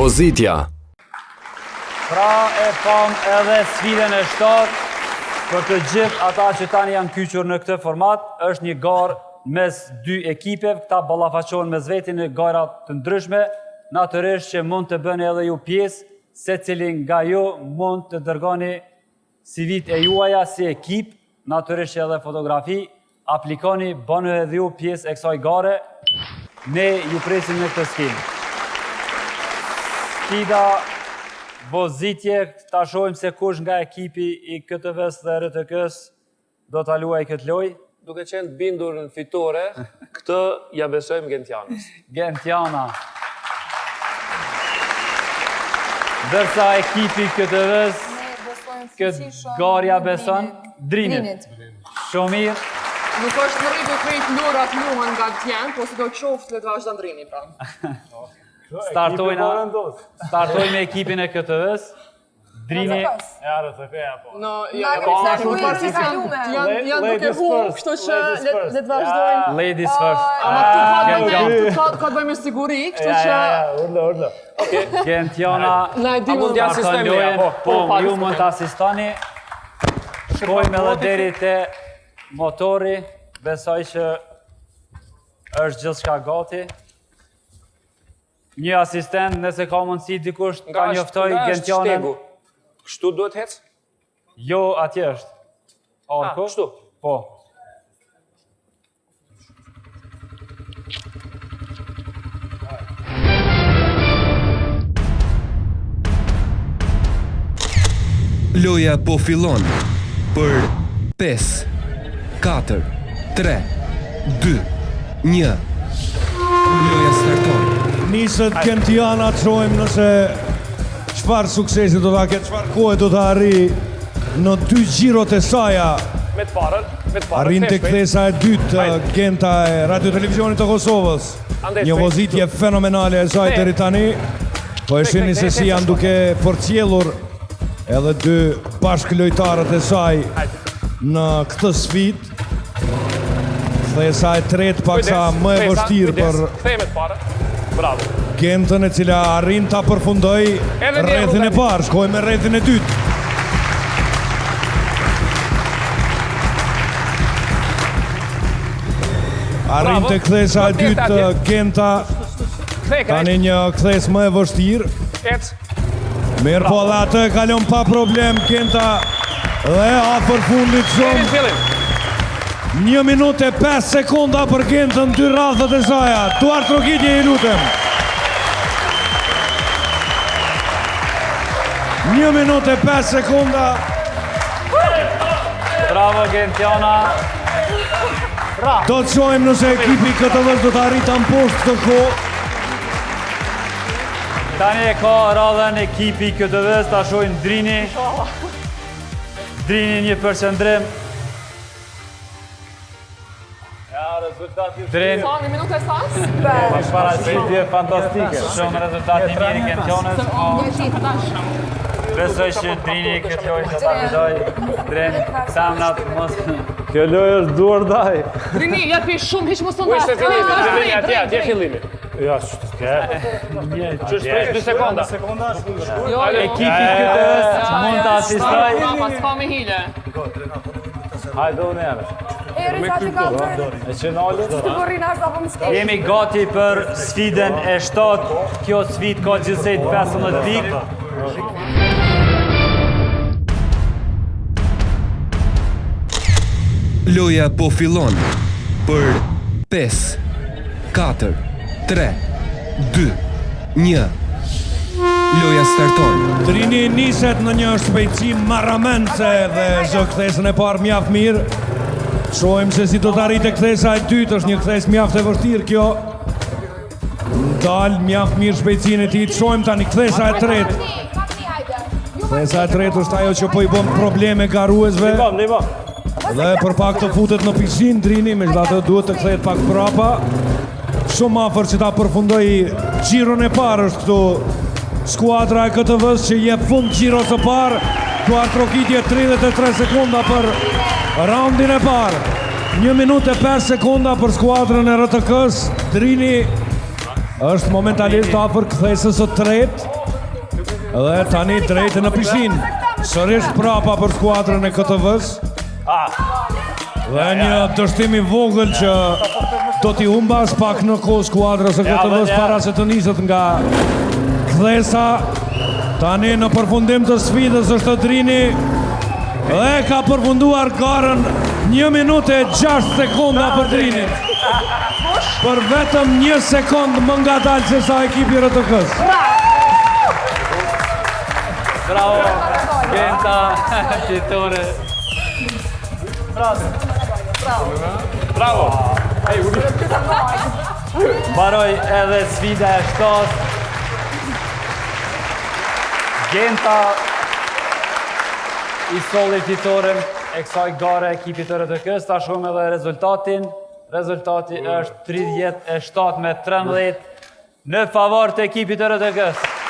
Vozitja. Pra e pam edhe sfidën e 7 për të gjithë ata që tani janë kyqur në këtë format, është një garë mes dy ekipeve, këta ballafaqohen mes veti në gara të ndryshme, natyrisht që mund të bëni edhe ju pjesë, secilin nga ju mund të dërgoni CV-t e juaja si ekip, natyrisht që edhe fotografi, aplikoni, bëni edhe ju pjesë e kësaj gare, ne ju presim në këtë skenë. Sfida Vozitje, ta shohim se kush nga ekipi i KTV-s dhe RTK-s do ta luajë këtë lojë. Duke qenë bindur në fitore, këtë ja besojmë Gentianës. Gentiana. Dërsa ekipi KTV-s, këtë garja beson Drinit. Shumë mirë. Nuk është në rritë të krejt lurat luhen nga Gentjan, po si do qoftë le të vazhdan Drini, pra. Startojmë me ekipin e KTV-s. Drini. Janë duke hu, kështu që le të vazhdojmë. Ladies first. Ama këtu ka të bëjmë siguri, kështu që... Urla. Gentiana. Na e di mund t'ja asistemi, po, ju mund të asistoni. Shkojmë edhe deri te motori. Besoj që është gjithçka gati. Një asistent, nëse ka mundësi dikush ta njoftoj Gentianën. Kështu duhet hec? Jo, atje është. Arku? Kështu? Po. Loja po fillon për 5, 4, 3, 2, 1. Loja starton. Nisët Gentiana, trojmë nëse çfarë suksesi do ta ketë, çfarë kohe do ta arri në 2 gjirot e saja. Me të parën. Arrin të kthesa e dytë Genta e Radio Televizionit të Kosovës. Një vozitje fenomenale e saj deri tani. Po e shihni se si janë duke përcjellur edhe 2 bashkëlojtarët e saj në këtë sfidë. Kthesa e tretë paksa më e vështirë për Kthejme të parën. Bravo. Gentën e cila arrin ta përfundoj rrethin e parë, shkojmë me rrethin e dytë. Arrin të kthesa e dytë Genta, tani një kthes më e vështirë. Mirë po dhe atë kalon pa problem Genta dhe afër fundit shumë. 1 minutë e 5 sekonda për Gentën, 2 radhët e saja. Duart Trokitje, i lutem. 1 minutë e 5 sekonda. Bravo Gentiana. Do të shohim nëse ekipi KTV-s do të arritan poshtë këtë kohë. Tani e ka radhën ekipi KTV-s, ta shohim Drini. Drini një përshëndrim. Drin. Sa, një minutë e sas? Paraqitje fantastike. Shumë rezultat i mirë Gentionës. Besoj që Drini këtë lojë të ta vëdoj. Drin, samnat mos... Kjo lojë është duar daj. Drini, jepi shumë, hiq mos të Ku ishte fillimi? Atje fillimi. Ja, që të Që shpresh 2 sekonda. Ekipi KTV-s mund të asistoj. S'ka me hile. Hajde unë jeme. Jemi gati për sfidën e 7. Kjo sfidë ka gjithsejt 15 pikë. Loja po fillon për 5, 4, 3, 2, 1. Loja starton. Drini niset në një shpejtësi marramendse dhe zë kthesën e parë mjaft mirë. Shohim se si do të arritë kthesa e dytë, është një kthes mjaft e vështirë kjo. Dal mjaft mirë shpejtësinë e tij. Shohim tani kthesa e tretë. Kthesa e tretë është ajo që po i bën probleme garuesve. Dhe për pak të futet në pishinë Drini, megjithatë duhet të kthehet pak prapa. Shumë afër që ta përfundoj gjiron e parë është këtu skuadra e KTV-s që jep fund gjiros së parë. Duart Trokitje 33 sekonda për raundin e parë. 1 minutë e 5 sekonda për skuadrën e RTK-s. Drini është momentalisht afër kthesës së tretë. Dhe tani drejtë në pishinë. Sërish prapa për skuadrën e KTV-s. Dhe një dështim i vogël që do t'i humbas pak në kohë skuadrës së KTV-s para se të niset nga kthesa. Tani në përfundim të sfidës është Drini dhe ka përfunduar garën 1 minutë e 6 sekonda për Drinin. Për vetëm 1 sekundë më ngadalë se sa ekipi RTK-s. Bravo, Genta, fitore. Bravo! Mbaroj edhe sfida e 7. Genta i solli fitoren e kësaj gare ekipit të RTK-s. Ta shohim edhe rezultatin. Rezultati është 37-13 në favor të ekipit të RTK-s.